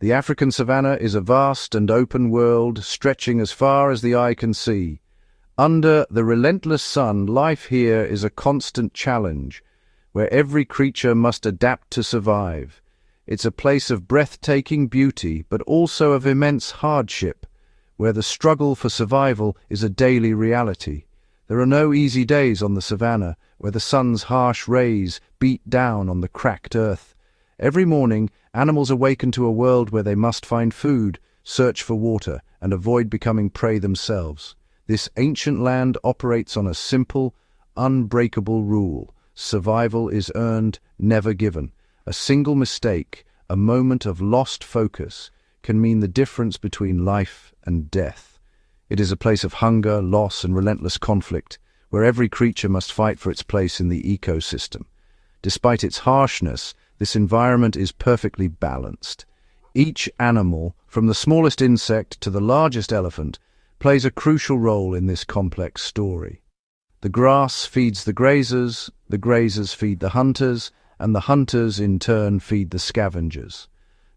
The African savanna is a vast and open world stretching as far as the eye can see. Under the relentless sun, life here is a constant challenge, where every creature must adapt to survive. It's a place of breathtaking beauty, but also of immense hardship, where the struggle for survival is a daily reality. There are no easy days on the savanna, where the sun's harsh rays beat down on the cracked earth. Every morning, animals awaken to a world where they must find food, search for water, and avoid becoming prey themselves. This ancient land operates on a simple, unbreakable rule. Survival is earned, never given. A single mistake, a moment of lost focus, can mean the difference between life and death. It is a place of hunger, loss, and relentless conflict, where every creature must fight for its place in the ecosystem. Despite its harshness, this environment is perfectly balanced. Each animal, from the smallest insect to the largest elephant, plays a crucial role in this complex story. The grass feeds the grazers feed the hunters, and the hunters in turn feed the scavengers.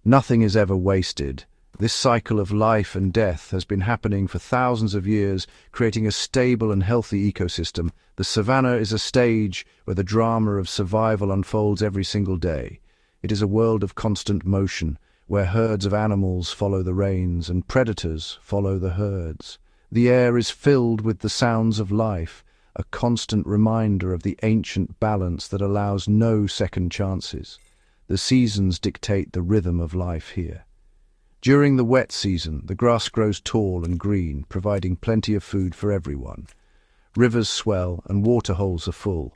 Nothing is ever wasted. This cycle of life and death has been happening for thousands of years, creating a stable and healthy ecosystem. The savanna is a stage where the drama of survival unfolds every single day. It is a world of constant motion, where herds of animals follow the reins and predators follow the herds. The air is filled with the sounds of life, a constant reminder of the ancient balance that allows no second chances. The seasons dictate the rhythm of life here. During the wet season, the grass grows tall and green, providing plenty of food for everyone. Rivers swell and waterholes are full.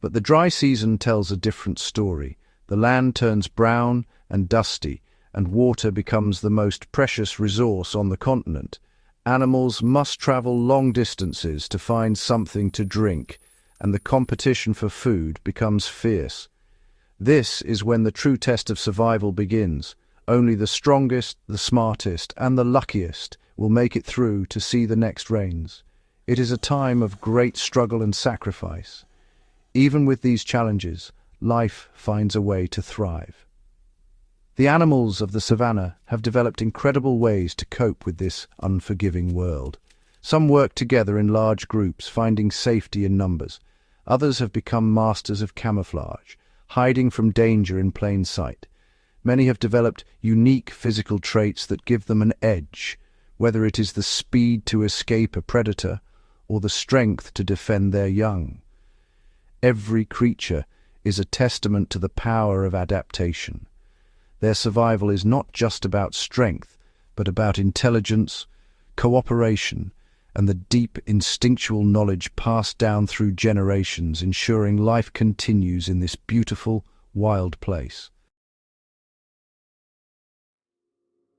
But the dry season tells a different story. The land turns brown and dusty, and water becomes the most precious resource on the continent. Animals must travel long distances to find something to drink, and the competition for food becomes fierce. This is when the true test of survival begins. Only the strongest, the smartest, and the luckiest will make it through to see the next rains. It is a time of great struggle and sacrifice. Even with these challenges, life finds a way to thrive. The animals of the savanna have developed incredible ways to cope with this unforgiving world. Some work together in large groups, finding safety in numbers. Others have become masters of camouflage, hiding from danger in plain sight. Many have developed unique physical traits that give them an edge, whether it is the speed to escape a predator or the strength to defend their young. Every creature is a testament to the power of adaptation. Their survival is not just about strength, but about intelligence, cooperation, and the deep instinctual knowledge passed down through generations, ensuring life continues in this beautiful, wild place.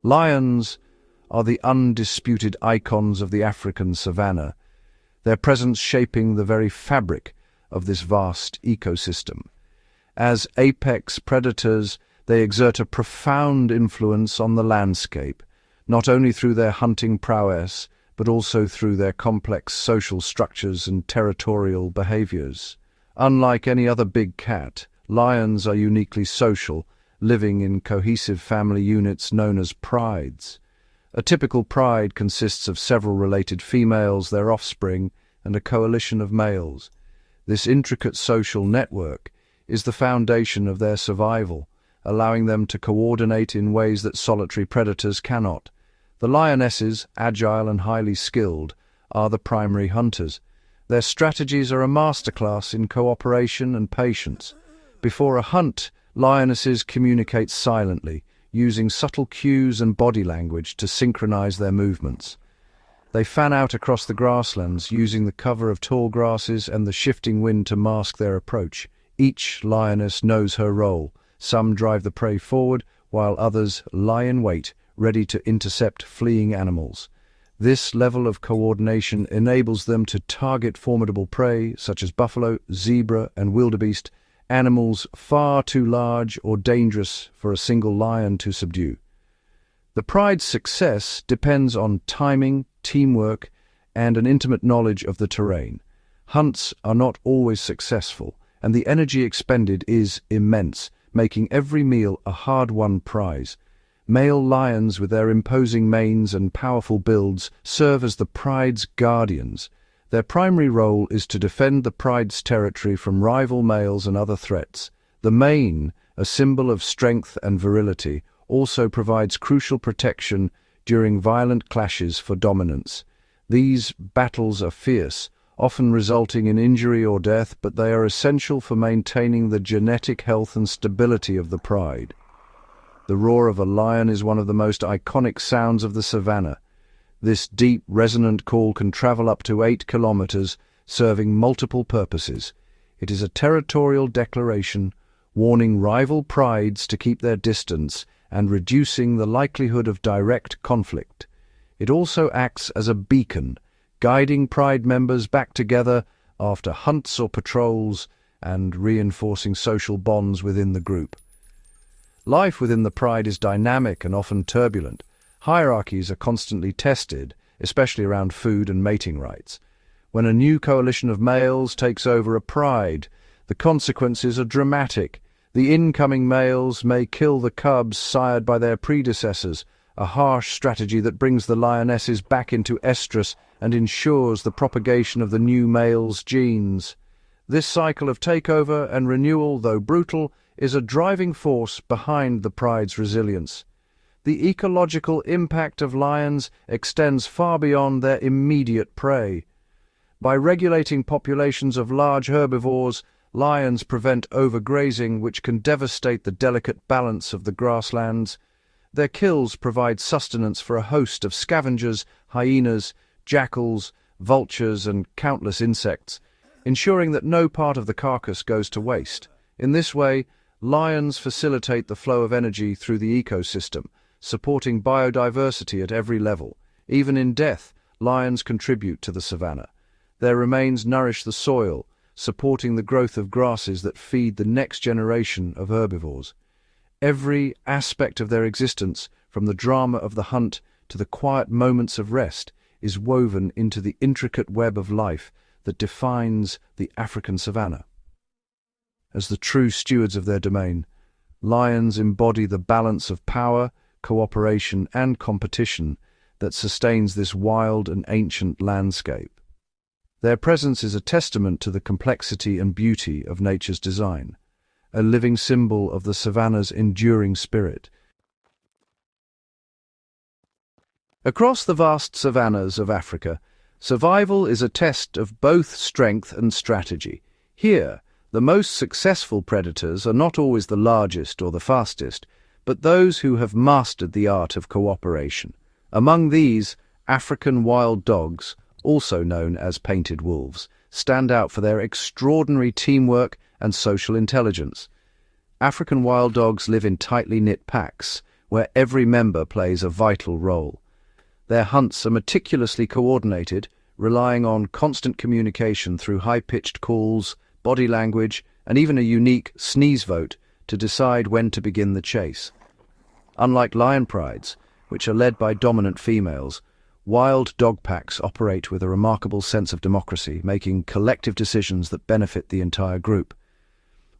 Lions are the undisputed icons of the African savanna, their presence shaping the very fabric of this vast ecosystem. As apex predators, they exert a profound influence on the landscape, not only through their hunting prowess, but also through their complex social structures and territorial behaviors. Unlike any other big cat, lions are uniquely social, living in cohesive family units known as prides. A typical pride consists of several related females, their offspring, and a coalition of males. This intricate social network is the foundation of their survival, allowing them to coordinate in ways that solitary predators cannot. The lionesses, agile and highly skilled, are the primary hunters. Their strategies are a masterclass in cooperation and patience. Before a hunt, lionesses communicate silently, using subtle cues and body language to synchronize their movements. They fan out across the grasslands, using the cover of tall grasses and the shifting wind to mask their approach. Each lioness knows her role. Some drive the prey forward, while others lie in wait, ready to intercept fleeing animals. This level of coordination enables them to target formidable prey, such as buffalo, zebra, and wildebeest, animals far too large or dangerous for a single lion to subdue. The pride's success depends on timing, teamwork, and an intimate knowledge of the terrain. Hunts are not always successful, and the energy expended is immense, making every meal a hard-won prize. Male lions, with their imposing manes and powerful builds, serve as the pride's guardians. Their primary role is to defend the pride's territory from rival males and other threats. The mane, a symbol of strength and virility, also provides crucial protection during violent clashes for dominance. These battles are fierce, often resulting in injury or death, but they are essential for maintaining the genetic health and stability of the pride. The roar of a lion is one of the most iconic sounds of the savannah. This deep, resonant call can travel up to 8 kilometers, serving multiple purposes. It is a territorial declaration, warning rival prides to keep their distance and reducing the likelihood of direct conflict. It also acts as a beacon, guiding pride members back together after hunts or patrols and reinforcing social bonds within the group. Life within the pride is dynamic and often turbulent. Hierarchies are constantly tested, especially around food and mating rights. When a new coalition of males takes over a pride, the consequences are dramatic. The incoming males may kill the cubs sired by their predecessors, a harsh strategy that brings the lionesses back into estrus and ensures the propagation of the new male's genes. This cycle of takeover and renewal, though brutal, is a driving force behind the pride's resilience. The ecological impact of lions extends far beyond their immediate prey. By regulating populations of large herbivores, lions prevent overgrazing, which can devastate the delicate balance of the grasslands. Their kills provide sustenance for a host of scavengers, hyenas, jackals, vultures, and countless insects, ensuring that no part of the carcass goes to waste. In this way, lions facilitate the flow of energy through the ecosystem, supporting biodiversity at every level. Even in death, lions contribute to the savannah. Their remains nourish the soil, supporting the growth of grasses that feed the next generation of herbivores. Every aspect of their existence, from the drama of the hunt to the quiet moments of rest, is woven into the intricate web of life that defines the African savannah. As the true stewards of their domain, lions embody the balance of power, cooperation, and competition that sustains this wild and ancient landscape. Their presence is a testament to the complexity and beauty of nature's design, a living symbol of the savannah's enduring spirit. Across the vast savannas of Africa, survival is a test of both strength and strategy. Here, the most successful predators are not always the largest or the fastest, but those who have mastered the art of cooperation. Among these, African wild dogs, also known as painted wolves, stand out for their extraordinary teamwork and social intelligence. African wild dogs live in tightly knit packs, where every member plays a vital role. Their hunts are meticulously coordinated, relying on constant communication through high-pitched calls, body language, and even a unique sneeze vote to decide when to begin the chase. Unlike lion prides, which are led by dominant females, wild dog packs operate with a remarkable sense of democracy, making collective decisions that benefit the entire group.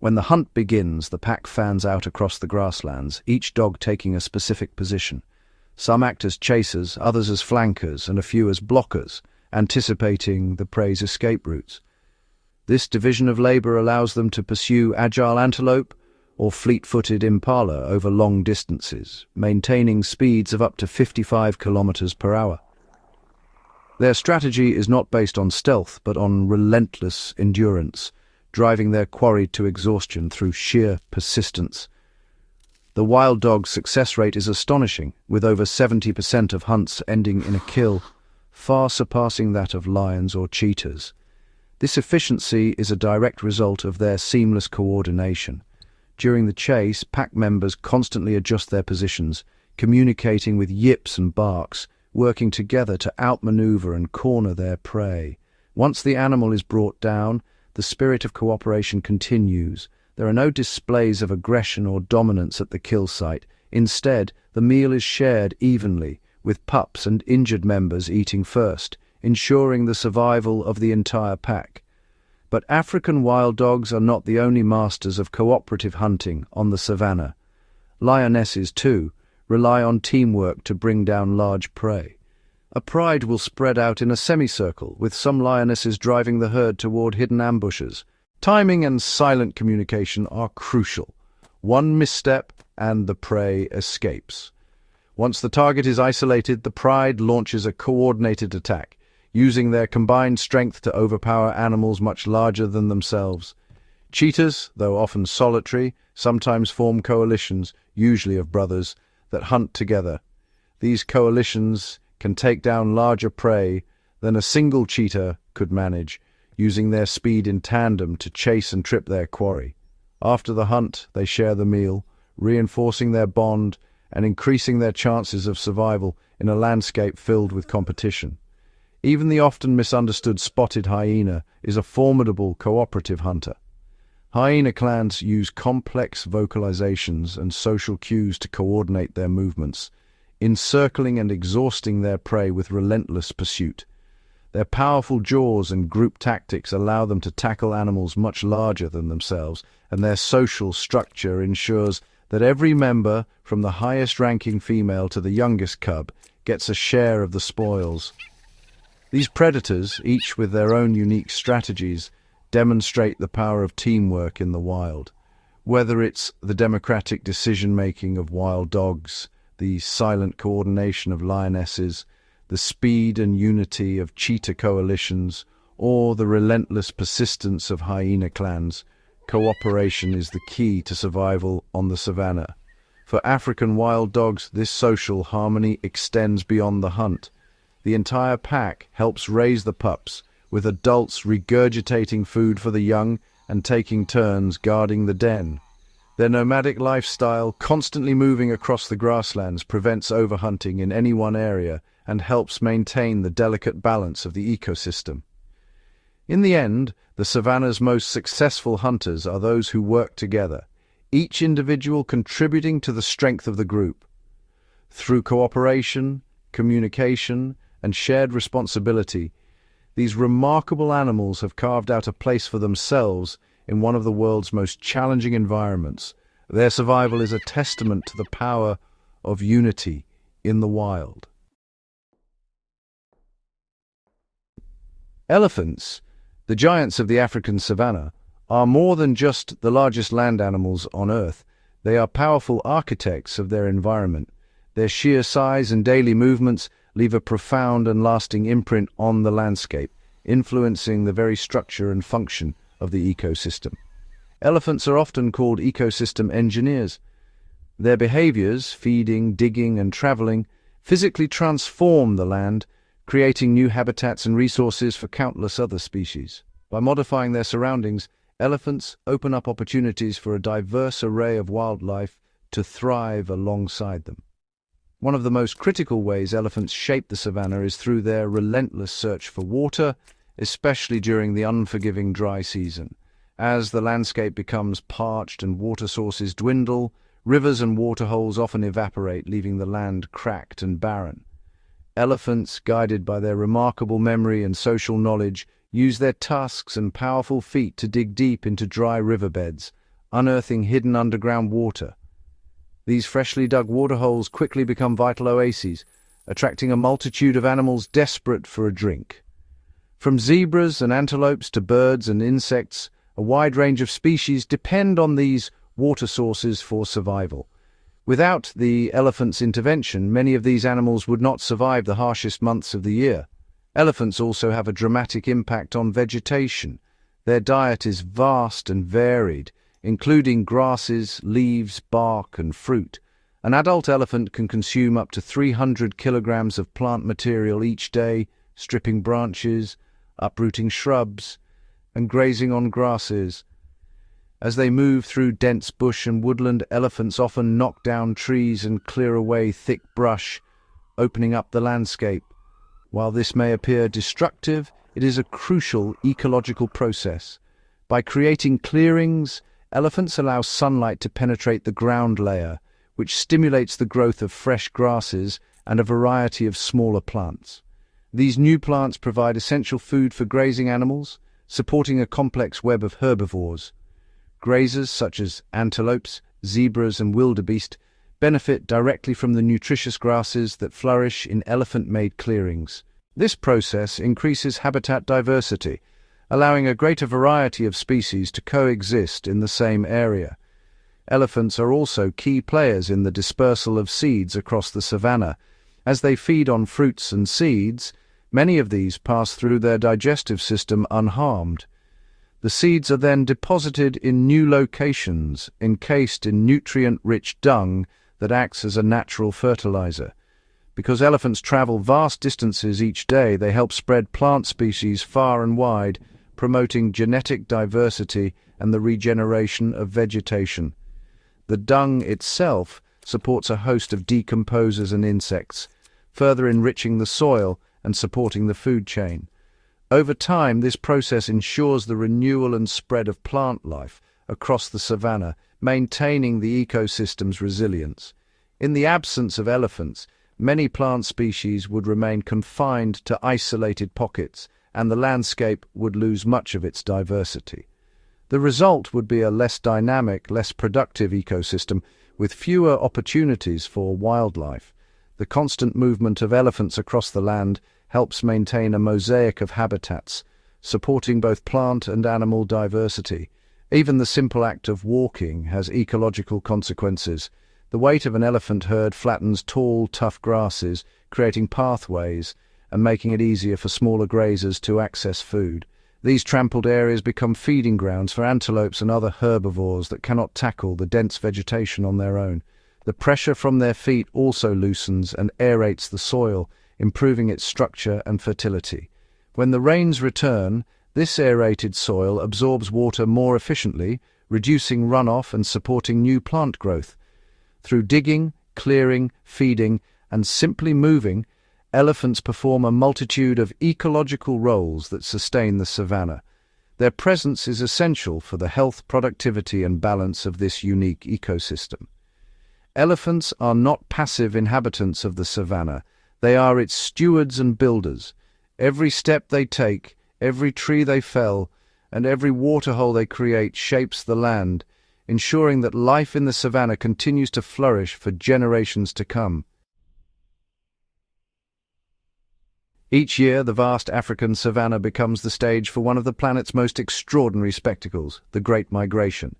When the hunt begins, the pack fans out across the grasslands, each dog taking a specific position. Some act as chasers, others as flankers, and a few as blockers, anticipating the prey's escape routes. This division of labor allows them to pursue agile antelope or fleet-footed impala over long distances, maintaining speeds of up to 55 kilometers per hour. Their strategy is not based on stealth, but on relentless endurance, driving their quarry to exhaustion through sheer persistence. The wild dog's success rate is astonishing, with over 70% of hunts ending in a kill, far surpassing that of lions or cheetahs. This efficiency is a direct result of their seamless coordination. During the chase, pack members constantly adjust their positions, communicating with yips and barks, working together to outmaneuver and corner their prey. Once the animal is brought down, the spirit of cooperation continues. There are no displays of aggression or dominance at the kill site. Instead, the meal is shared evenly, with pups and injured members eating first, ensuring the survival of the entire pack. But African wild dogs are not the only masters of cooperative hunting on the savannah. Lionesses, too, rely on teamwork to bring down large prey. A pride will spread out in a semicircle, with some lionesses driving the herd toward hidden ambushes. Timing and silent communication are crucial. One misstep and the prey escapes. Once the target is isolated, the pride launches a coordinated attack, using their combined strength to overpower animals much larger than themselves. Cheetahs, though often solitary, sometimes form coalitions, usually of brothers, that hunt together. These coalitions can take down larger prey than a single cheetah could manage, using their speed in tandem to chase and trip their quarry. After the hunt, they share the meal, reinforcing their bond and increasing their chances of survival in a landscape filled with competition. Even the often misunderstood spotted hyena is a formidable cooperative hunter. Hyena clans use complex vocalizations and social cues to coordinate their movements, encircling and exhausting their prey with relentless pursuit. Their powerful jaws and group tactics allow them to tackle animals much larger than themselves, and their social structure ensures that every member, from the highest-ranking female to the youngest cub, gets a share of the spoils. These predators, each with their own unique strategies, demonstrate the power of teamwork in the wild. Whether it's the democratic decision-making of wild dogs, the silent coordination of lionesses, the speed and unity of cheetah coalitions, or the relentless persistence of hyena clans, cooperation is the key to survival on the savannah. For African wild dogs, this social harmony extends beyond the hunt. The entire pack helps raise the pups, with adults regurgitating food for the young and taking turns guarding the den. Their nomadic lifestyle, constantly moving across the grasslands, prevents overhunting in any one area and helps maintain the delicate balance of the ecosystem. In the end, the savannah's most successful hunters are those who work together, each individual contributing to the strength of the group. Through cooperation, communication, and shared responsibility, these remarkable animals have carved out a place for themselves in one of the world's most challenging environments. Their survival is a testament to the power of unity in the wild. Elephants, the giants of the African savanna, are more than just the largest land animals on Earth. They are powerful architects of their environment. Their sheer size and daily movements leave a profound and lasting imprint on the landscape, influencing the very structure and function of the ecosystem. Elephants are often called ecosystem engineers. Their behaviors, feeding, digging, and traveling, physically transform the land, creating new habitats and resources for countless other species. By modifying their surroundings, elephants open up opportunities for a diverse array of wildlife to thrive alongside them. One of the most critical ways elephants shape the savanna is through their relentless search for water, especially during the unforgiving dry season. As the landscape becomes parched and water sources dwindle, rivers and waterholes often evaporate, leaving the land cracked and barren. Elephants, guided by their remarkable memory and social knowledge, use their tusks and powerful feet to dig deep into dry riverbeds, unearthing hidden underground water. These freshly dug waterholes quickly become vital oases, attracting a multitude of animals desperate for a drink. From zebras and antelopes to birds and insects, a wide range of species depend on these water sources for survival. Without the elephant's intervention, many of these animals would not survive the harshest months of the year. Elephants also have a dramatic impact on vegetation. Their diet is vast and varied, including grasses, leaves, bark, and fruit. An adult elephant can consume up to 300 kilograms of plant material each day, stripping branches, uprooting shrubs, and grazing on grasses. As they move through dense bush and woodland, elephants often knock down trees and clear away thick brush, opening up the landscape. While this may appear destructive, it is a crucial ecological process. By creating clearings, elephants allow sunlight to penetrate the ground layer, which stimulates the growth of fresh grasses and a variety of smaller plants. These new plants provide essential food for grazing animals, supporting a complex web of herbivores. Grazers such as antelopes, zebras, and wildebeest benefit directly from the nutritious grasses that flourish in elephant-made clearings. This process increases habitat diversity, allowing a greater variety of species to coexist in the same area. Elephants are also key players in the dispersal of seeds across the savanna. As they feed on fruits and seeds, many of these pass through their digestive system unharmed. The seeds are then deposited in new locations, encased in nutrient-rich dung that acts as a natural fertilizer. Because elephants travel vast distances each day, they help spread plant species far and wide, promoting genetic diversity and the regeneration of vegetation. The dung itself supports a host of decomposers and insects, further enriching the soil and supporting the food chain. Over time, this process ensures the renewal and spread of plant life across the savanna, maintaining the ecosystem's resilience. In the absence of elephants, many plant species would remain confined to isolated pockets, and the landscape would lose much of its diversity. The result would be a less dynamic, less productive ecosystem with fewer opportunities for wildlife. The constant movement of elephants across the land helps maintain a mosaic of habitats, supporting both plant and animal diversity. Even the simple act of walking has ecological consequences. The weight of an elephant herd flattens tall, tough grasses, creating pathways and making it easier for smaller grazers to access food. These trampled areas become feeding grounds for antelopes and other herbivores that cannot tackle the dense vegetation on their own. The pressure from their feet also loosens and aerates the soil, improving its structure and fertility. When the rains return, this aerated soil absorbs water more efficiently, reducing runoff and supporting new plant growth. Through digging, clearing, feeding, and simply moving, elephants perform a multitude of ecological roles that sustain the savanna. Their presence is essential for the health, productivity, and balance of this unique ecosystem. Elephants are not passive inhabitants of the savanna. They are its stewards and builders. Every step they take, every tree they fell, and every waterhole they create shapes the land, ensuring that life in the savanna continues to flourish for generations to come. Each year, the vast African savanna becomes the stage for one of the planet's most extraordinary spectacles, the Great Migration.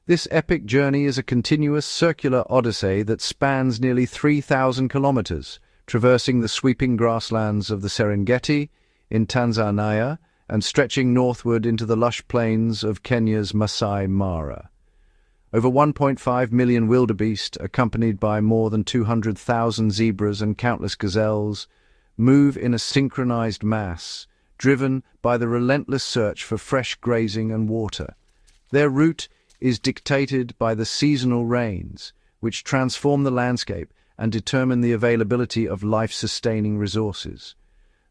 This epic journey is a continuous circular odyssey that spans nearly 3,000 kilometers, traversing the sweeping grasslands of the Serengeti in Tanzania and stretching northward into the lush plains of Kenya's Masai Mara. Over 1.5 million wildebeest, accompanied by more than 200,000 zebras and countless gazelles, move in a synchronized mass, driven by the relentless search for fresh grazing and water. Their route is dictated by the seasonal rains, which transform the landscape and determine the availability of life-sustaining resources.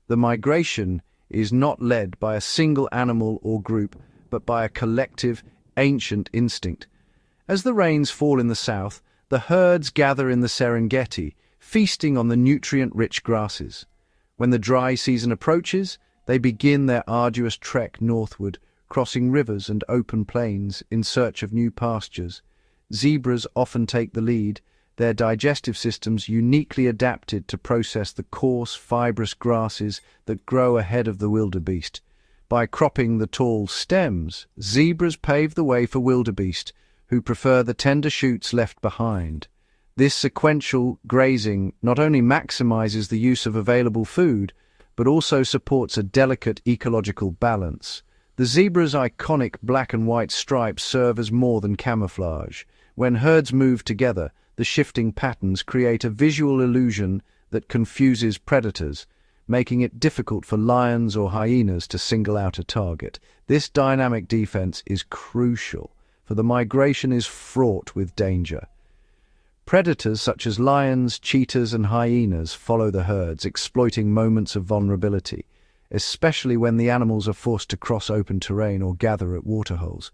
The migration is not led by a single animal or group, but by a collective, ancient instinct. As the rains fall in the south, the herds gather in the Serengeti, feasting on the nutrient-rich grasses. When the dry season approaches, they begin their arduous trek northward, crossing rivers and open plains in search of new pastures. Zebras often take the lead, their digestive systems uniquely adapted to process the coarse, fibrous grasses that grow ahead of the wildebeest. By cropping the tall stems, zebras pave the way for wildebeest, who prefer the tender shoots left behind. This sequential grazing not only maximizes the use of available food, but also supports a delicate ecological balance. The zebra's iconic black and white stripes serve as more than camouflage. When herds move together, the shifting patterns create a visual illusion that confuses predators, making it difficult for lions or hyenas to single out a target. This dynamic defense is crucial, for the migration is fraught with danger. Predators such as lions, cheetahs, and hyenas follow the herds, exploiting moments of vulnerability, especially when the animals are forced to cross open terrain or gather at waterholes.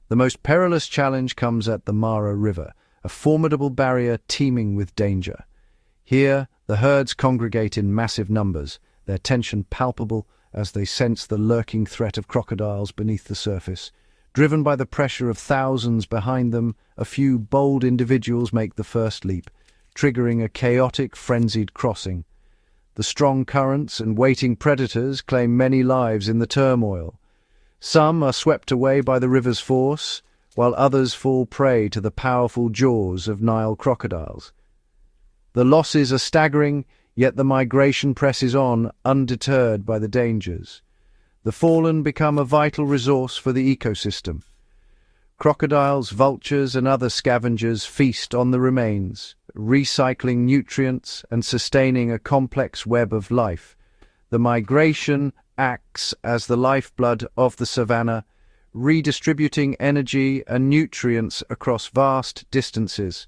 The most perilous challenge comes at the Mara River, a formidable barrier teeming with danger. Here, the herds congregate in massive numbers, their tension palpable as they sense the lurking threat of crocodiles beneath the surface. Driven by the pressure of thousands behind them, a few bold individuals make the first leap, triggering a chaotic, frenzied crossing. The strong currents and waiting predators claim many lives in the turmoil. Some are swept away by the river's force, while others fall prey to the powerful jaws of Nile crocodiles. The losses are staggering, yet the migration presses on, undeterred by the dangers. The fallen become a vital resource for the ecosystem. Crocodiles, vultures, and other scavengers feast on the remains, recycling nutrients and sustaining a complex web of life. The migration acts as the lifeblood of the savanna, redistributing energy and nutrients across vast distances.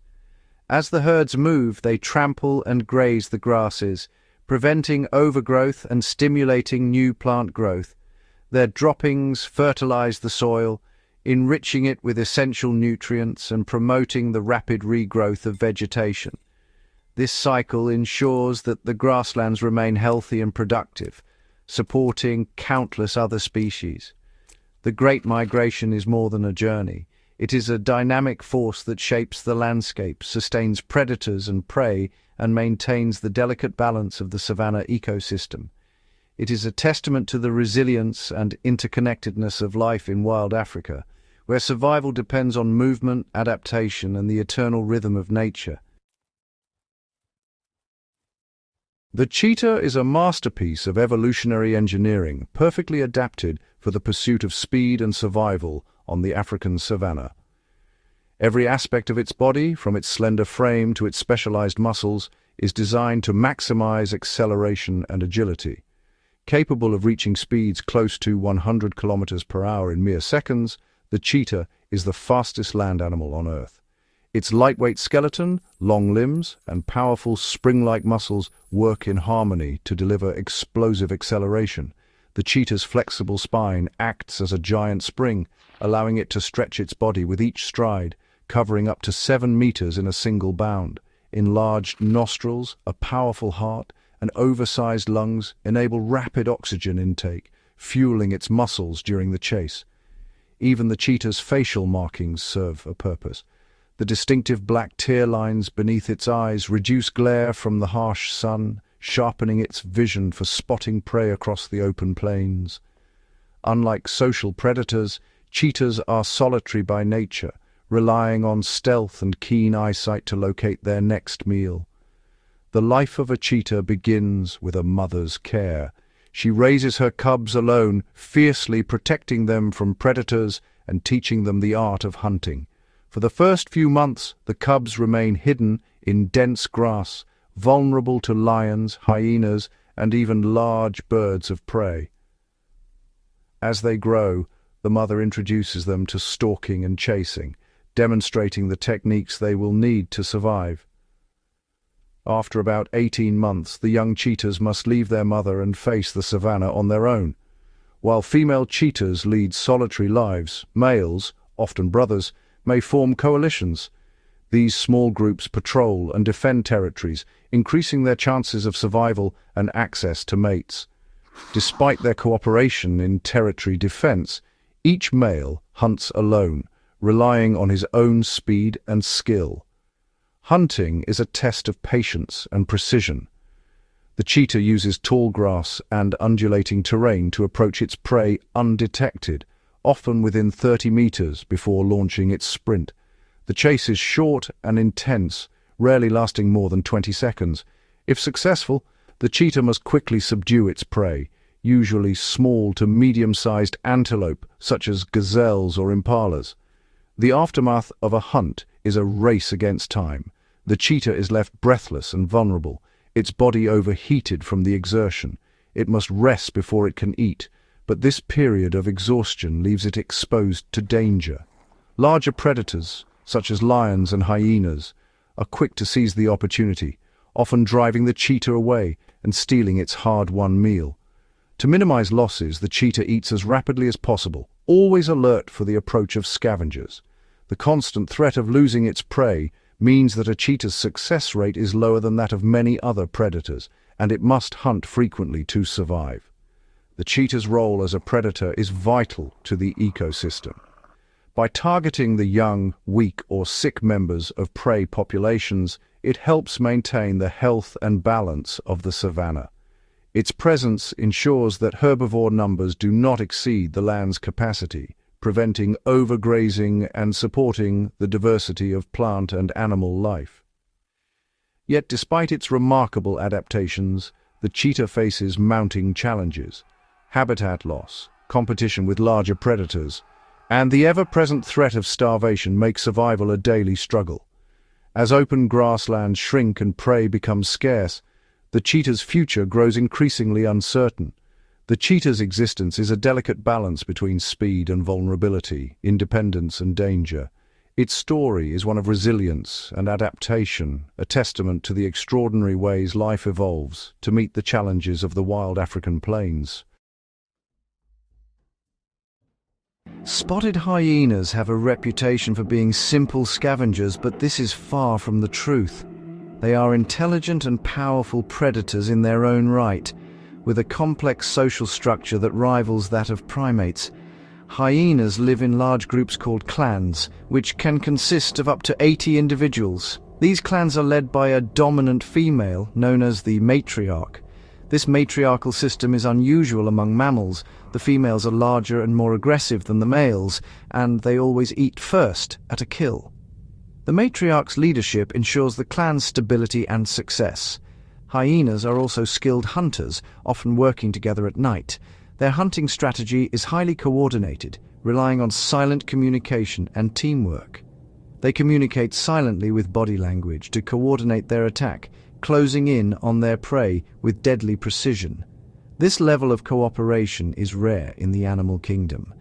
As the herds move, they trample and graze the grasses, preventing overgrowth and stimulating new plant growth. Their droppings fertilize the soil, enriching it with essential nutrients and promoting the rapid regrowth of vegetation. This cycle ensures that the grasslands remain healthy and productive, supporting countless other species. The Great Migration is more than a journey. It is a dynamic force that shapes the landscape, sustains predators and prey, and maintains the delicate balance of the savanna ecosystem. It is a testament to the resilience and interconnectedness of life in wild Africa, where survival depends on movement, adaptation, and the eternal rhythm of nature. The cheetah is a masterpiece of evolutionary engineering, perfectly adapted for the pursuit of speed and survival on the African savanna. Every aspect of its body, from its slender frame to its specialized muscles, is designed to maximize acceleration and agility. Capable of reaching speeds close to 100 kilometers per hour in mere seconds, the cheetah is the fastest land animal on Earth. Its lightweight skeleton, long limbs, and powerful spring-like muscles work in harmony to deliver explosive acceleration. The cheetah's flexible spine acts as a giant spring, allowing it to stretch its body with each stride, covering up to 7 meters in a single bound. Enlarged nostrils, a powerful heart, and oversized lungs enable rapid oxygen intake, fueling its muscles during the chase. Even the cheetah's facial markings serve a purpose. The distinctive black tear lines beneath its eyes reduce glare from the harsh sun, sharpening its vision for spotting prey across the open plains. Unlike social predators, cheetahs are solitary by nature, relying on stealth and keen eyesight to locate their next meal. The life of a cheetah begins with a mother's care. She raises her cubs alone, fiercely protecting them from predators and teaching them the art of hunting. For the first few months, the cubs remain hidden in dense grass, vulnerable to lions, hyenas, and even large birds of prey. As they grow, the mother introduces them to stalking and chasing, demonstrating the techniques they will need to survive. After about 18 months, the young cheetahs must leave their mother and face the savanna on their own. While female cheetahs lead solitary lives, males, often brothers, may form coalitions. These small groups patrol and defend territories, increasing their chances of survival and access to mates. Despite their cooperation in territory defense, each male hunts alone, relying on his own speed and skill. Hunting is a test of patience and precision. The cheetah uses tall grass and undulating terrain to approach its prey undetected, often within 30 meters before launching its sprint. The chase is short and intense, rarely lasting more than 20 seconds. If successful, the cheetah must quickly subdue its prey, usually small to medium-sized antelope, such as gazelles or impalas. The aftermath of a hunt is a race against time. The cheetah is left breathless and vulnerable, its body overheated from the exertion. It must rest before it can eat, but this period of exhaustion leaves it exposed to danger. Larger predators, such as lions and hyenas, are quick to seize the opportunity, often driving the cheetah away and stealing its hard-won meal. To minimize losses, the cheetah eats as rapidly as possible, always alert for the approach of scavengers. The constant threat of losing its prey means that a cheetah's success rate is lower than that of many other predators, and it must hunt frequently to survive. The cheetah's role as a predator is vital to the ecosystem. By targeting the young, weak or sick members of prey populations, it helps maintain the health and balance of the savanna. Its presence ensures that herbivore numbers do not exceed the land's capacity, preventing overgrazing and supporting the diversity of plant and animal life. Yet despite its remarkable adaptations, the cheetah faces mounting challenges: habitat loss, competition with larger predators, and the ever-present threat of starvation make survival a daily struggle. As open grasslands shrink and prey becomes scarce, the cheetah's future grows increasingly uncertain. The cheetah's existence is a delicate balance between speed and vulnerability, independence and danger. Its story is one of resilience and adaptation, a testament to the extraordinary ways life evolves to meet the challenges of the wild African plains. Spotted hyenas have a reputation for being simple scavengers, but this is far from the truth. They are intelligent and powerful predators in their own right, with a complex social structure that rivals that of primates. Hyenas live in large groups called clans, which can consist of up to 80 individuals. These clans are led by a dominant female, known as the matriarch. This matriarchal system is unusual among mammals. The females are larger and more aggressive than the males, and they always eat first at a kill. The matriarch's leadership ensures the clan's stability and success. Hyenas are also skilled hunters, often working together at night. Their hunting strategy is highly coordinated, relying on silent communication and teamwork. They communicate silently with body language to coordinate their attack, closing in on their prey with deadly precision. This level of cooperation is rare in the animal kingdom.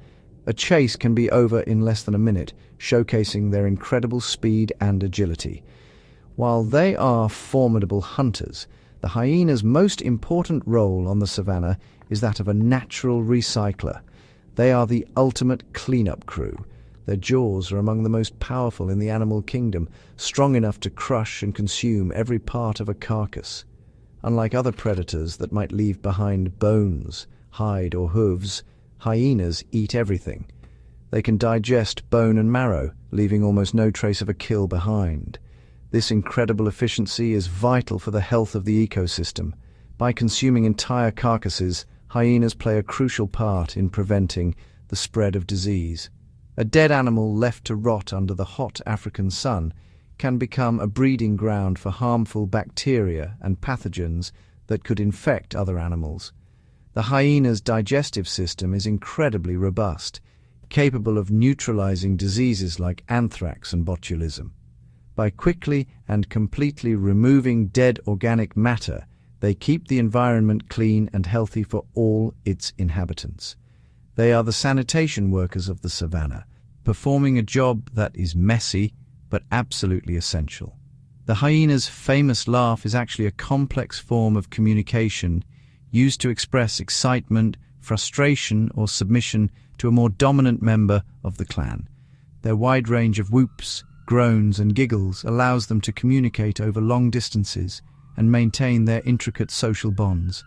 A chase can be over in less than a minute, showcasing their incredible speed and agility. While they are formidable hunters, the hyena's most important role on the savanna is that of a natural recycler. They are the ultimate cleanup crew. Their jaws are among the most powerful in the animal kingdom, strong enough to crush and consume every part of a carcass. Unlike other predators that might leave behind bones, hide or hooves, hyenas eat everything. They can digest bone and marrow, leaving almost no trace of a kill behind. This incredible efficiency is vital for the health of the ecosystem. By consuming entire carcasses, hyenas play a crucial part in preventing the spread of disease. A dead animal left to rot under the hot African sun can become a breeding ground for harmful bacteria and pathogens that could infect other animals. The hyena's digestive system is incredibly robust, capable of neutralizing diseases like anthrax and botulism. By quickly and completely removing dead organic matter, they keep the environment clean and healthy for all its inhabitants. They are the sanitation workers of the savanna, performing a job that is messy but absolutely essential. The hyena's famous laugh is actually a complex form of communication used to express excitement, frustration, or submission to a more dominant member of the clan. Their wide range of whoops, groans, and giggles allows them to communicate over long distances and maintain their intricate social bonds.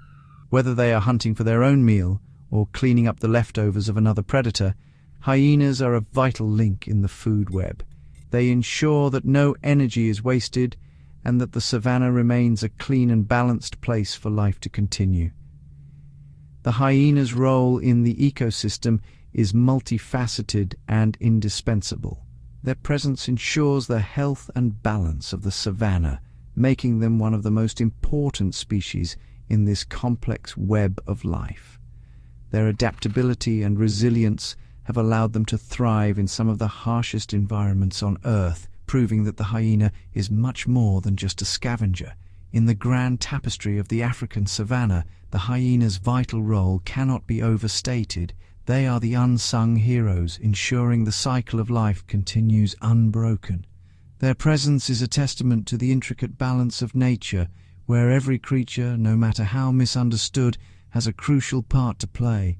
Whether they are hunting for their own meal or cleaning up the leftovers of another predator, hyenas are a vital link in the food web. They ensure that no energy is wasted and that the savanna remains a clean and balanced place for life to continue. The hyena's role in the ecosystem is multifaceted and indispensable. Their presence ensures the health and balance of the savanna, making them one of the most important species in this complex web of life. Their adaptability and resilience have allowed them to thrive in some of the harshest environments on Earth, proving that the hyena is much more than just a scavenger. In the grand tapestry of the African savanna, the hyena's vital role cannot be overstated. They are the unsung heroes, ensuring the cycle of life continues unbroken. Their presence is a testament to the intricate balance of nature, where every creature, no matter how misunderstood, has a crucial part to play.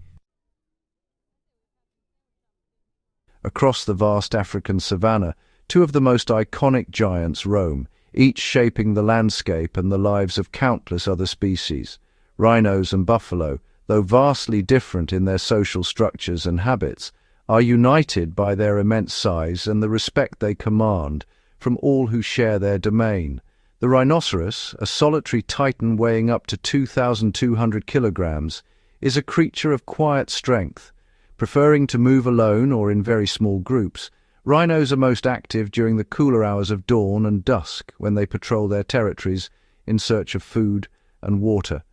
Across the vast African savanna, two of the most iconic giants roam, each shaping the landscape and the lives of countless other species. Rhinos and buffalo, though vastly different in their social structures and habits, are united by their immense size and the respect they command from all who share their domain. The rhinoceros, a solitary titan weighing up to 2,200 kilograms, is a creature of quiet strength. Preferring to move alone or in very small groups, rhinos are most active during the cooler hours of dawn and dusk when they patrol their territories in search of food and water.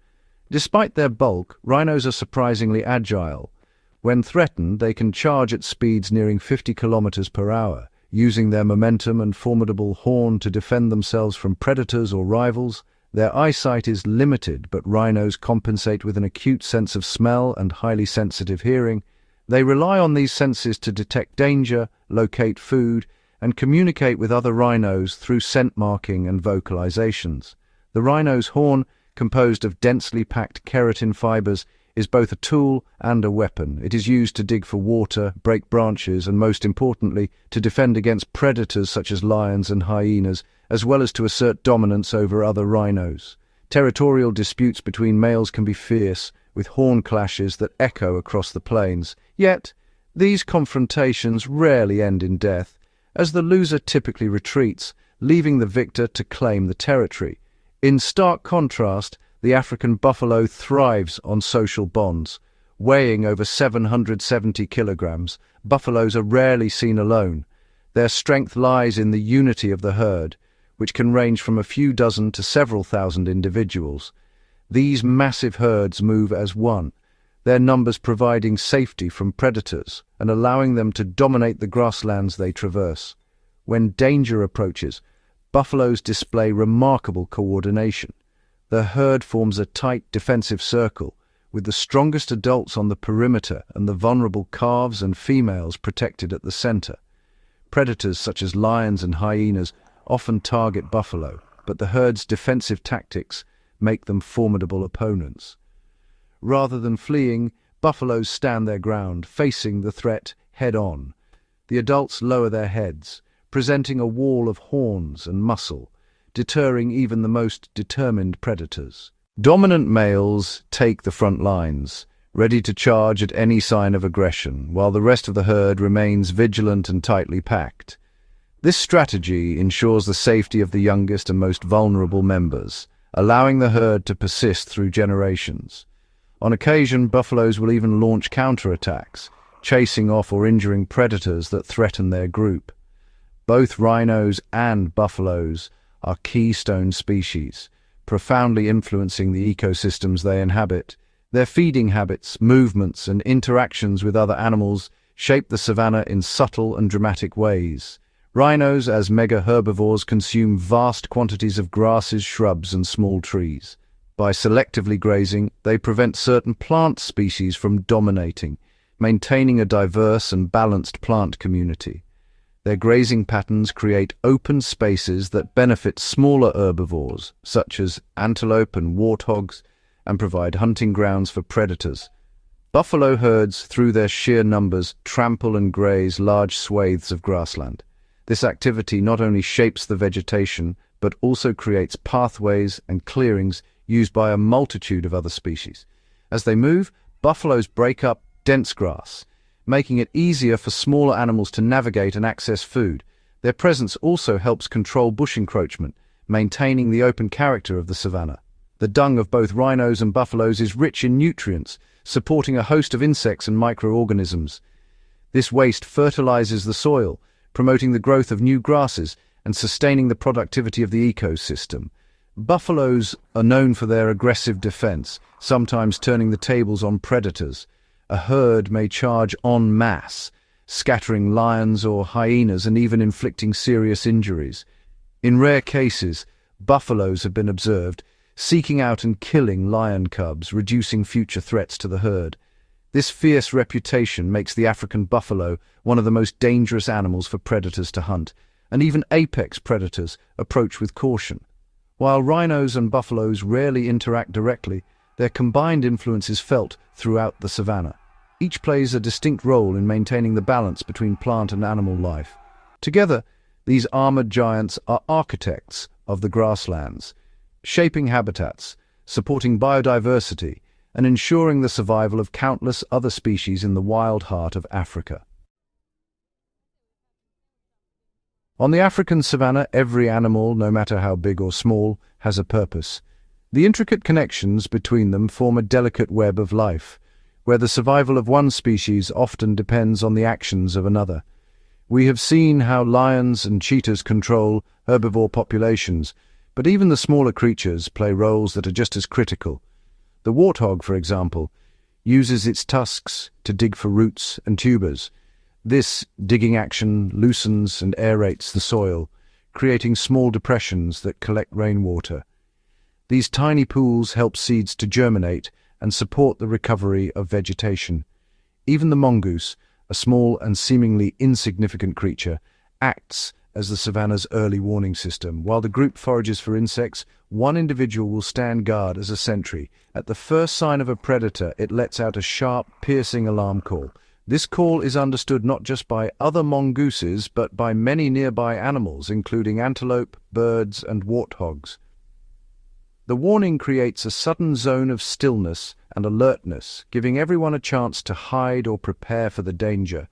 Despite their bulk, rhinos are surprisingly agile. When threatened, they can charge at speeds nearing 50 kilometers per hour, using their momentum and formidable horn to defend themselves from predators or rivals. Their eyesight is limited, but rhinos compensate with an acute sense of smell and highly sensitive hearing. They rely on these senses to detect danger, locate food, and communicate with other rhinos through scent marking and vocalizations. The rhino's horn, composed of densely packed keratin fibers, is both a tool and a weapon. It is used to dig for water, break branches, and most importantly, to defend against predators such as lions and hyenas, as well as to assert dominance over other rhinos. Territorial disputes between males can be fierce, with horn clashes that echo across the plains. Yet, these confrontations rarely end in death, as the loser typically retreats, leaving the victor to claim the territory. In stark contrast, the African buffalo thrives on social bonds. Weighing over 770 kilograms, buffaloes are rarely seen alone. Their strength lies in the unity of the herd, which can range from a few dozen to several thousand individuals. These massive herds move as one, their numbers providing safety from predators and allowing them to dominate the grasslands they traverse. When danger approaches, buffaloes display remarkable coordination. The herd forms a tight defensive circle, with the strongest adults on the perimeter and the vulnerable calves and females protected at the center. Predators such as lions and hyenas often target buffalo, but the herd's defensive tactics make them formidable opponents. Rather than fleeing, buffaloes stand their ground, facing the threat head-on. The adults lower their heads, presenting a wall of horns and muscle, deterring even the most determined predators. Dominant males take the front lines, ready to charge at any sign of aggression, while the rest of the herd remains vigilant and tightly packed. This strategy ensures the safety of the youngest and most vulnerable members, allowing the herd to persist through generations. On occasion, buffaloes will even launch counterattacks, chasing off or injuring predators that threaten their group. Both rhinos and buffaloes are keystone species, profoundly influencing the ecosystems they inhabit. Their feeding habits, movements, and interactions with other animals shape the savanna in subtle and dramatic ways. Rhinos, as mega herbivores, consume vast quantities of grasses, shrubs, and small trees. By selectively grazing, they prevent certain plant species from dominating, maintaining a diverse and balanced plant community. Their grazing patterns create open spaces that benefit smaller herbivores, such as antelope and warthogs, and provide hunting grounds for predators. Buffalo herds, through their sheer numbers, trample and graze large swathes of grassland. This activity not only shapes the vegetation, but also creates pathways and clearings used by a multitude of other species. As they move, buffaloes break up dense grass, making it easier for smaller animals to navigate and access food. Their presence also helps control bush encroachment, maintaining the open character of the savanna. The dung of both rhinos and buffaloes is rich in nutrients, supporting a host of insects and microorganisms. This waste fertilizes the soil, promoting the growth of new grasses and sustaining the productivity of the ecosystem. Buffaloes are known for their aggressive defense, sometimes turning the tables on predators. A herd may charge en masse, scattering lions or hyenas and even inflicting serious injuries. In rare cases, buffaloes have been observed seeking out and killing lion cubs, reducing future threats to the herd. This fierce reputation makes the African buffalo one of the most dangerous animals for predators to hunt, and even apex predators approach with caution. While rhinos and buffaloes rarely interact directly, their combined influence is felt throughout the savanna. Each plays a distinct role in maintaining the balance between plant and animal life. Together, these armored giants are architects of the grasslands, shaping habitats, supporting biodiversity, and ensuring the survival of countless other species in the wild heart of Africa. On the African savanna, every animal, no matter how big or small, has a purpose. The intricate connections between them form a delicate web of life, where the survival of one species often depends on the actions of another. We have seen how lions and cheetahs control herbivore populations, but even the smaller creatures play roles that are just as critical. The warthog, for example, uses its tusks to dig for roots and tubers. This digging action loosens and aerates the soil, creating small depressions that collect rainwater. These tiny pools help seeds to germinate and support the recovery of vegetation. Even the mongoose, a small and seemingly insignificant creature, acts as the savanna's early warning system. While the group forages for insects, one individual will stand guard as a sentry. At the first sign of a predator, it lets out a sharp, piercing alarm call. This call is understood not just by other mongooses, but by many nearby animals, including antelope, birds, and warthogs. The warning creates a sudden zone of stillness and alertness, giving everyone a chance to hide or prepare for the danger.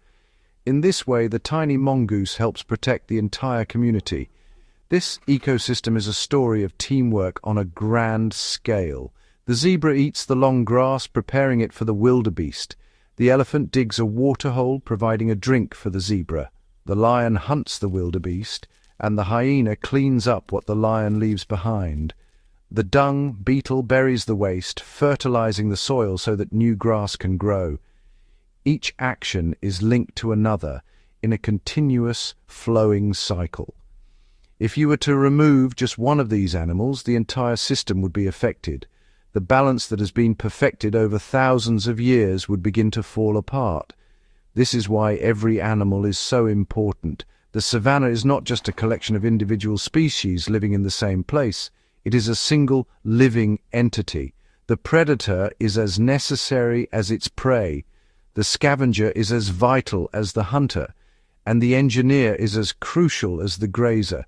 In this way, the tiny mongoose helps protect the entire community. This ecosystem is a story of teamwork on a grand scale. The zebra eats the long grass, preparing it for the wildebeest. The elephant digs a waterhole, providing a drink for the zebra. The lion hunts the wildebeest, and the hyena cleans up what the lion leaves behind. The dung beetle buries the waste, fertilizing the soil so that new grass can grow. Each action is linked to another in a continuous, flowing cycle. If you were to remove just one of these animals, the entire system would be affected. The balance that has been perfected over thousands of years would begin to fall apart. This is why every animal is so important. The savanna is not just a collection of individual species living in the same place. It is a single living entity. The predator is as necessary as its prey. The scavenger is as vital as the hunter, and the engineer is as crucial as the grazer.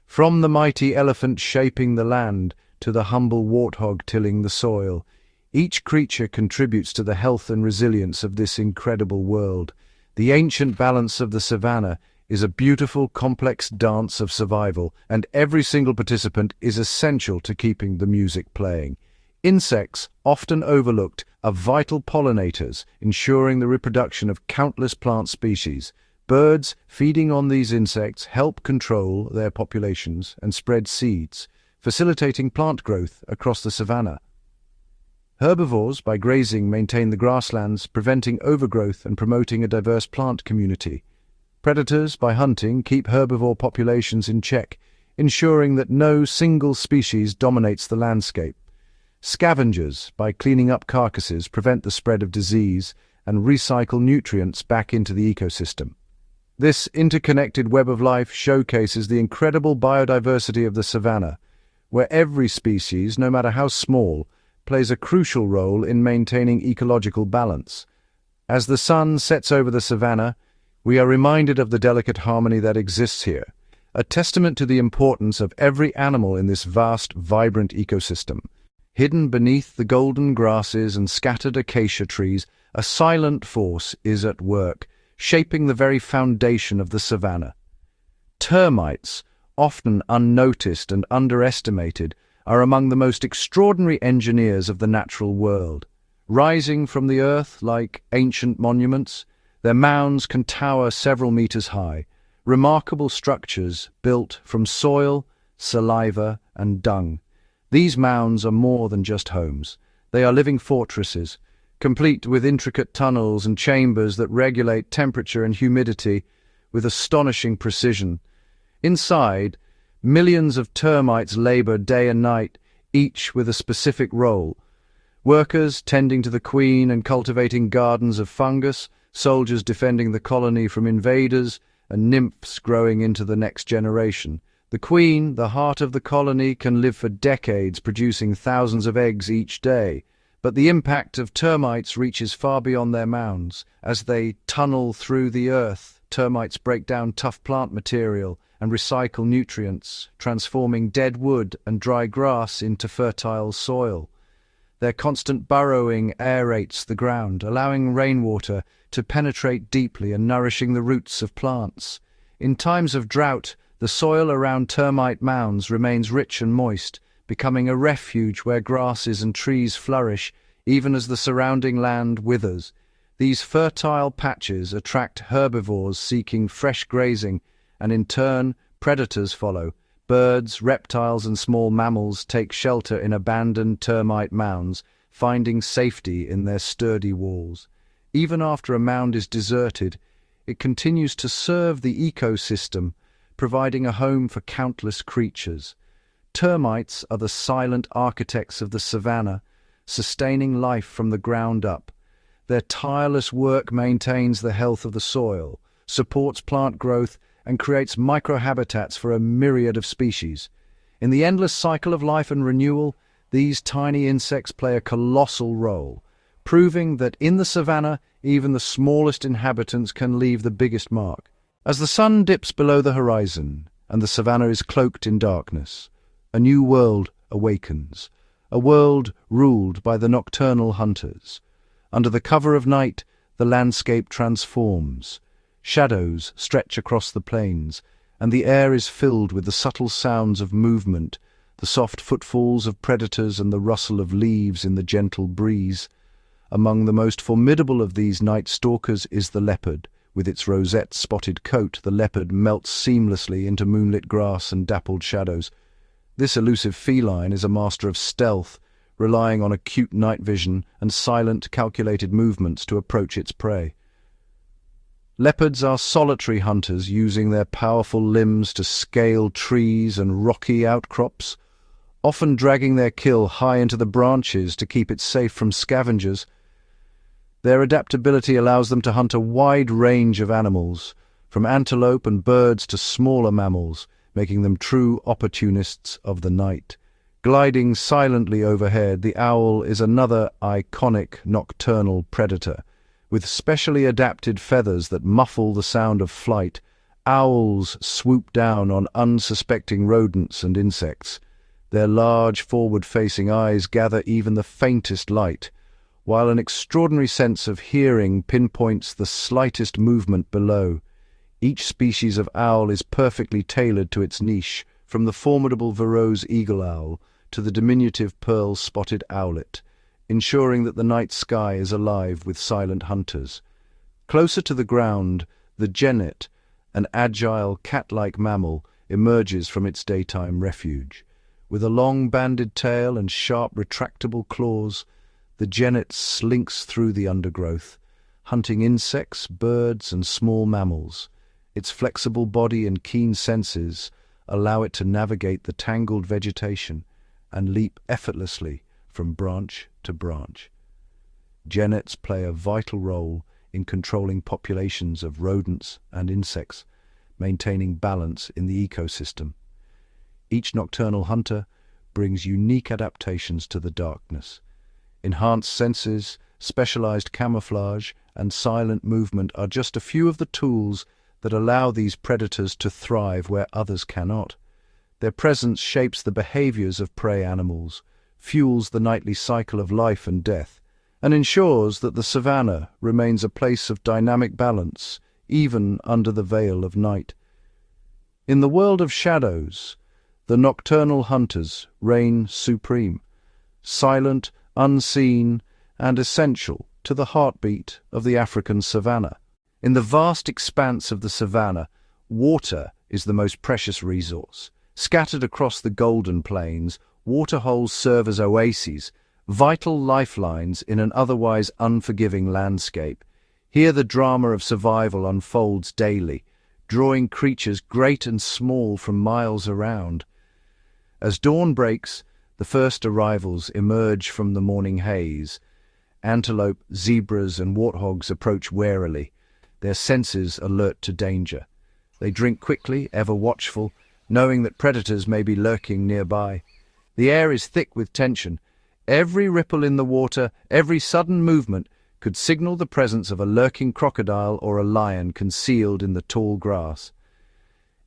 From the mighty elephant shaping the land to the humble warthog tilling the soil, each creature contributes to the health and resilience of this incredible world. The ancient balance of the savanna is a beautiful, complex dance of survival, and every single participant is essential to keeping the music playing. Insects, often overlooked, are vital pollinators, ensuring the reproduction of countless plant species. Birds feeding on these insects help control their populations and spread seeds, facilitating plant growth across the savanna. Herbivores, by grazing, maintain the grasslands, preventing overgrowth and promoting a diverse plant community. Predators, by hunting, keep herbivore populations in check, ensuring that no single species dominates the landscape. Scavengers, by cleaning up carcasses, prevent the spread of disease and recycle nutrients back into the ecosystem. This interconnected web of life showcases the incredible biodiversity of the savanna, where every species, no matter how small, plays a crucial role in maintaining ecological balance. As the sun sets over the savanna, we are reminded of the delicate harmony that exists here, a testament to the importance of every animal in this vast, vibrant ecosystem. Hidden beneath the golden grasses and scattered acacia trees, a silent force is at work, shaping the very foundation of the savanna. Termites, often unnoticed and underestimated, are among the most extraordinary engineers of the natural world. Rising from the earth like ancient monuments, their mounds can tower several meters high, remarkable structures built from soil, saliva, and dung. These mounds are more than just homes. They are living fortresses, complete with intricate tunnels and chambers that regulate temperature and humidity with astonishing precision. Inside, millions of termites labor day and night, each with a specific role. Workers tending to the queen and cultivating gardens of fungus, soldiers defending the colony from invaders, and nymphs growing into the next generation. The queen, the heart of the colony, can live for decades, producing thousands of eggs each day. But the impact of termites reaches far beyond their mounds. As they tunnel through the earth, termites break down tough plant material and recycle nutrients, transforming dead wood and dry grass into fertile soil. Their constant burrowing aerates the ground, allowing rainwater to penetrate deeply and nourishing the roots of plants. In times of drought, The soil around termite mounds remains rich and moist, becoming a refuge where grasses and trees flourish, even as the surrounding land withers. These fertile patches attract herbivores seeking fresh grazing, and in turn, predators follow. Birds, reptiles, and small mammals take shelter in abandoned termite mounds, finding safety in their sturdy walls. Even after a mound is deserted, it continues to serve the ecosystem, providing a home for countless creatures. Termites are the silent architects of the savanna, sustaining life from the ground up. Their tireless work maintains the health of the soil, supports plant growth, and creates microhabitats for a myriad of species. In the endless cycle of life and renewal, these tiny insects play a colossal role, proving that in the savanna, even the smallest inhabitants can leave the biggest mark. As the sun dips below the horizon and the savanna is cloaked in darkness, a new world awakens, a world ruled by the nocturnal hunters. Under the cover of night, the landscape transforms. Shadows stretch across the plains, and the air is filled with the subtle sounds of movement, the soft footfalls of predators and the rustle of leaves in the gentle breeze. Among the most formidable of these night stalkers is the leopard. With its rosette-spotted coat, the leopard melts seamlessly into moonlit grass and dappled shadows. This elusive feline is a master of stealth, relying on acute night vision and silent, calculated movements to approach its prey. Leopards are solitary hunters, using their powerful limbs to scale trees and rocky outcrops, often dragging their kill high into the branches to keep it safe from scavengers. Their adaptability allows them to hunt a wide range of animals, from antelope and birds to smaller mammals, making them true opportunists of the night. Gliding silently overhead, the owl is another iconic nocturnal predator. With specially adapted feathers that muffle the sound of flight, owls swoop down on unsuspecting rodents and insects. Their large, forward-facing eyes gather even the faintest light, while an extraordinary sense of hearing pinpoints the slightest movement below. Each species of owl is perfectly tailored to its niche, from the formidable Verreaux's eagle owl to the diminutive pearl-spotted owlet, ensuring that the night sky is alive with silent hunters. Closer to the ground, the genet, an agile, cat-like mammal, emerges from its daytime refuge. With a long banded tail and sharp retractable claws, the genet slinks through the undergrowth, hunting insects, birds, and small mammals. Its flexible body and keen senses allow it to navigate the tangled vegetation and leap effortlessly from branch to branch. Genets play a vital role in controlling populations of rodents and insects, maintaining balance in the ecosystem. Each nocturnal hunter brings unique adaptations to the darkness. Enhanced senses, specialized camouflage, and silent movement are just a few of the tools that allow these predators to thrive where others cannot. Their presence shapes the behaviors of prey animals, fuels the nightly cycle of life and death, and ensures that the savanna remains a place of dynamic balance, even under the veil of night. In the world of shadows, the nocturnal hunters reign supreme, silent, unseen, and essential to the heartbeat of the African savanna. In the vast expanse of the savanna, water is the most precious resource. Scattered across the golden plains, waterholes serve as oases, vital lifelines in an otherwise unforgiving landscape. Here the drama of survival unfolds daily, drawing creatures great and small from miles around. As dawn breaks, the first arrivals emerge from the morning haze. Antelope, zebras, and warthogs approach warily, their senses alert to danger. They drink quickly, ever watchful, knowing that predators may be lurking nearby. The air is thick with tension. Every ripple in the water, every sudden movement could signal the presence of a lurking crocodile or a lion concealed in the tall grass.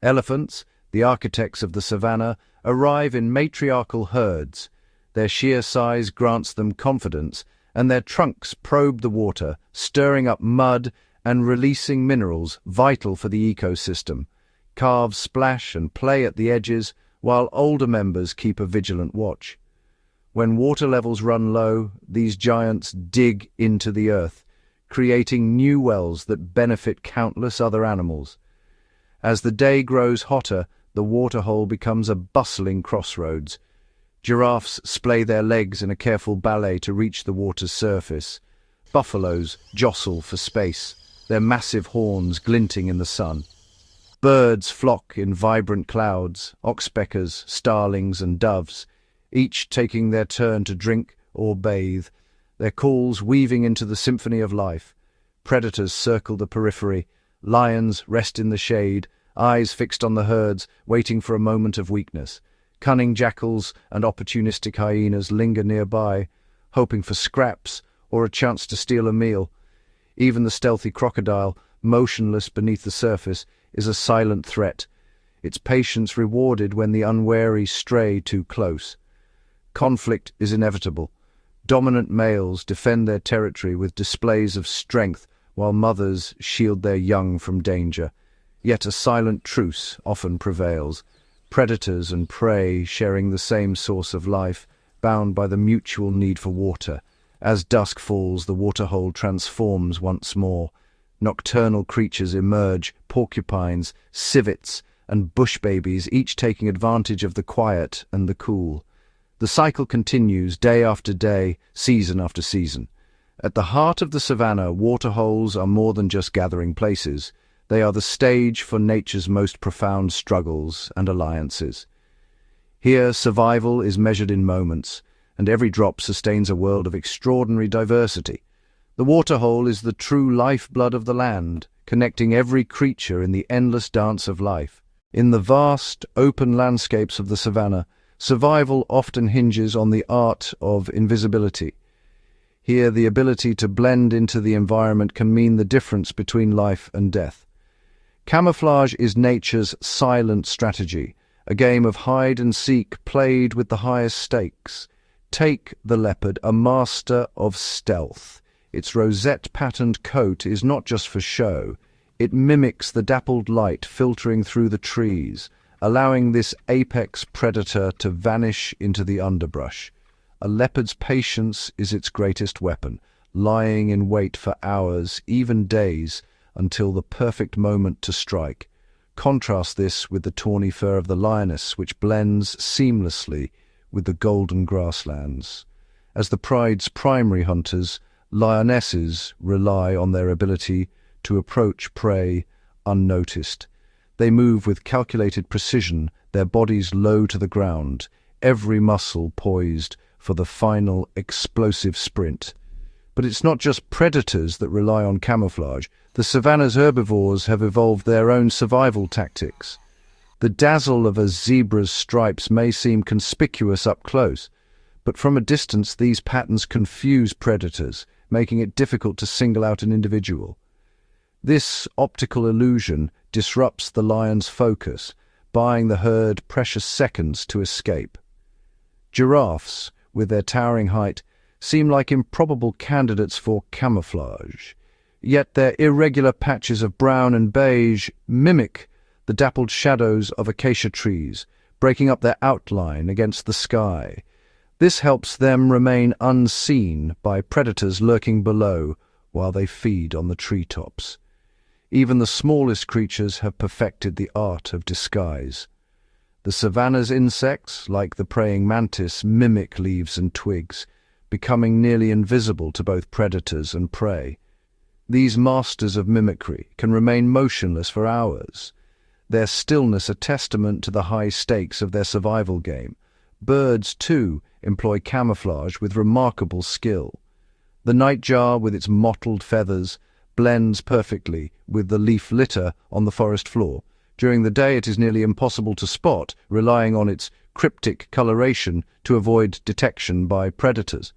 Elephants, the architects of the savanna, arrive in matriarchal herds. Their sheer size grants them confidence, and their trunks probe the water, stirring up mud and releasing minerals vital for the ecosystem. Calves splash and play at the edges, while older members keep a vigilant watch. When water levels run low, these giants dig into the earth, creating new wells that benefit countless other animals. As the day grows hotter, the waterhole becomes a bustling crossroads. Giraffes splay their legs in a careful ballet to reach the water's surface. Buffaloes jostle for space, their massive horns glinting in the sun. Birds flock in vibrant clouds, oxpeckers, starlings and doves, each taking their turn to drink or bathe, their calls weaving into the symphony of life. Predators circle the periphery, lions rest in the shade, eyes fixed on the herds, waiting for a moment of weakness. Cunning jackals and opportunistic hyenas linger nearby, hoping for scraps or a chance to steal a meal. Even the stealthy crocodile, motionless beneath the surface, is a silent threat, its patience rewarded when the unwary stray too close. Conflict is inevitable. Dominant males defend their territory with displays of strength, while mothers shield their young from danger. Yet a silent truce often prevails, predators and prey sharing the same source of life, bound by the mutual need for water. As dusk falls, the waterhole transforms once more. Nocturnal creatures emerge, porcupines, civets, and bush babies, each taking advantage of the quiet and the cool. The cycle continues day after day, season after season. At the heart of the savannah, waterholes are more than just gathering places. They are the stage for nature's most profound struggles and alliances. Here, survival is measured in moments, and every drop sustains a world of extraordinary diversity. The waterhole is the true lifeblood of the land, connecting every creature in the endless dance of life. In the vast, open landscapes of the savannah, survival often hinges on the art of invisibility. Here, the ability to blend into the environment can mean the difference between life and death. Camouflage is nature's silent strategy, a game of hide and seek played with the highest stakes. Take the leopard, a master of stealth. Its rosette-patterned coat is not just for show. It mimics the dappled light filtering through the trees, allowing this apex predator to vanish into the underbrush. A leopard's patience is its greatest weapon, lying in wait for hours, even days, until the perfect moment to strike. Contrast this with the tawny fur of the lioness, which blends seamlessly with the golden grasslands. As the pride's primary hunters, lionesses rely on their ability to approach prey unnoticed. They move with calculated precision, their bodies low to the ground, every muscle poised for the final explosive sprint. But it's not just predators that rely on camouflage. The savannah's herbivores have evolved their own survival tactics. The dazzle of a zebra's stripes may seem conspicuous up close, but from a distance these patterns confuse predators, making it difficult to single out an individual. This optical illusion disrupts the lion's focus, buying the herd precious seconds to escape. Giraffes, with their towering height, seem like improbable candidates for camouflage, yet their irregular patches of brown and beige mimic the dappled shadows of acacia trees, breaking up their outline against the sky. This helps them remain unseen by predators lurking below while they feed on the treetops. Even the smallest creatures have perfected the art of disguise. The savannah's insects, like the praying mantis, mimic leaves and twigs, becoming nearly invisible to both predators and prey. These masters of mimicry can remain motionless for hours, their stillness a testament to the high stakes of their survival game. Birds, too, employ camouflage with remarkable skill. The nightjar, with its mottled feathers, blends perfectly with the leaf litter on the forest floor. During the day it is nearly impossible to spot, relying on its cryptic coloration to avoid detection by predators.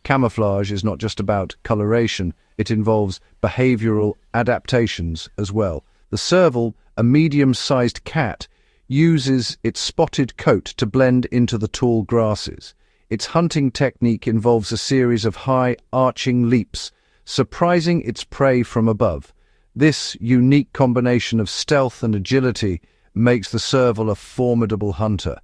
Camouflage is not just about coloration, it involves behavioral adaptations as well. The serval, a medium-sized cat, uses its spotted coat to blend into the tall grasses. Its hunting technique involves a series of high, arching leaps, surprising its prey from above. This unique combination of stealth and agility makes the serval a formidable hunter.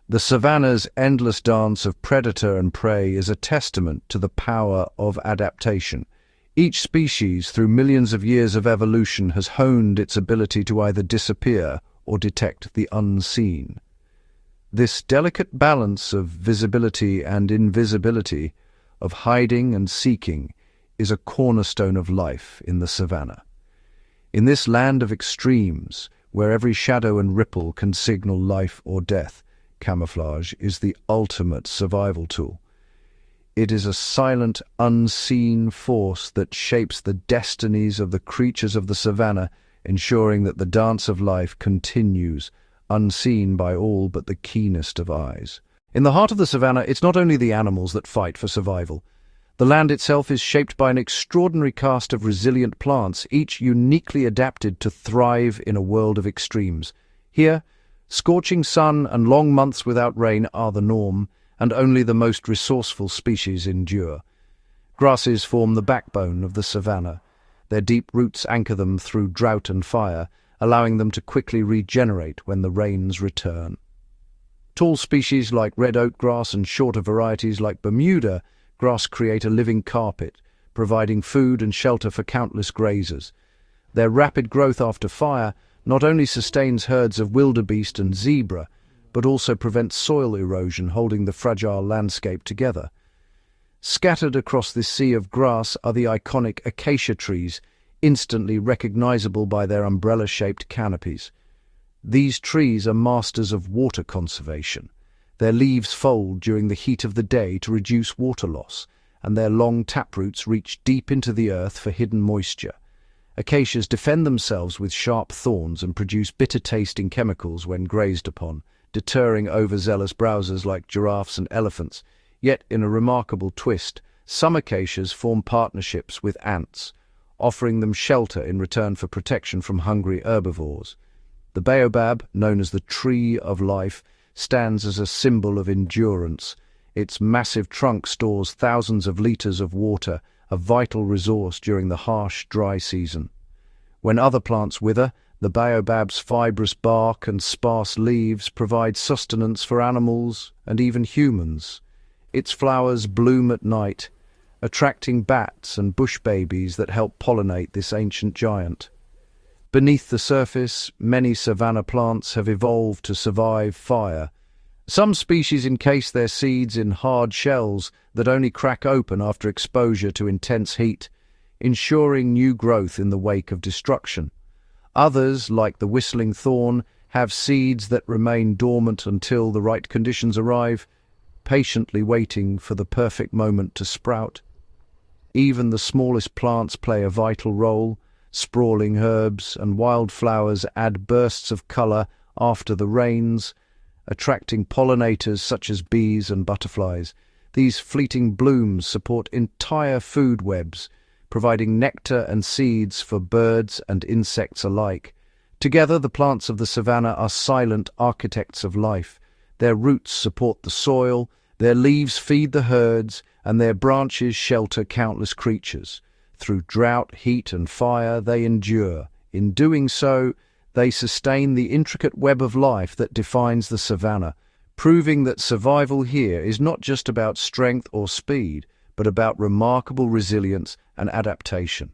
The savanna's endless dance of predator and prey is a testament to the power of adaptation. Each species, through millions of years of evolution, has honed its ability to either disappear or detect the unseen. This delicate balance of visibility and invisibility, of hiding and seeking, is a cornerstone of life in the savanna. In this land of extremes, where every shadow and ripple can signal life or death, camouflage is the ultimate survival tool. It is a silent, unseen force that shapes the destinies of the creatures of the savanna, ensuring that the dance of life continues, unseen by all but the keenest of eyes. In the heart of the savanna, it's not only the animals that fight for survival. The land itself is shaped by an extraordinary cast of resilient plants, each uniquely adapted to thrive in a world of extremes. Here, scorching sun and long months without rain are the norm, and only the most resourceful species endure. Grasses form the backbone of the savanna. Their deep roots anchor them through drought and fire, allowing them to quickly regenerate when the rains return. Tall species like red oak grass and shorter varieties like Bermuda grass create a living carpet, providing food and shelter for countless grazers. Their rapid growth after fire not only sustains herds of wildebeest and zebra, but also prevents soil erosion, holding the fragile landscape together. Scattered across this sea of grass are the iconic acacia trees, instantly recognizable by their umbrella-shaped canopies. These trees are masters of water conservation. Their leaves fold during the heat of the day to reduce water loss, and their long taproots reach deep into the earth for hidden moisture. Acacias defend themselves with sharp thorns and produce bitter-tasting chemicals when grazed upon, deterring overzealous browsers like giraffes and elephants. Yet, in a remarkable twist, some acacias form partnerships with ants, offering them shelter in return for protection from hungry herbivores. The baobab, known as the tree of life, stands as a symbol of endurance. Its massive trunk stores thousands of liters of water, a vital resource during the harsh, dry season. When other plants wither, the baobab's fibrous bark and sparse leaves provide sustenance for animals and even humans. Its flowers bloom at night, attracting bats and bush babies that help pollinate this ancient giant. Beneath the surface, many savanna plants have evolved to survive fire. Some species encase their seeds in hard shells that only crack open after exposure to intense heat, ensuring new growth in the wake of destruction. Others, like the whistling thorn, have seeds that remain dormant until the right conditions arrive, patiently waiting for the perfect moment to sprout. Even the smallest plants play a vital role. Sprawling herbs and wildflowers add bursts of color after the rains, attracting pollinators such as bees and butterflies. These fleeting blooms support entire food webs, providing nectar and seeds for birds and insects alike. Together, the plants of the savanna are silent architects of life. Their roots support the soil, their leaves feed the herds, and their branches shelter countless creatures. Through drought, heat, and fire, they endure. In doing so, they sustain the intricate web of life that defines the savanna, proving that survival here is not just about strength or speed, but about remarkable resilience and adaptation.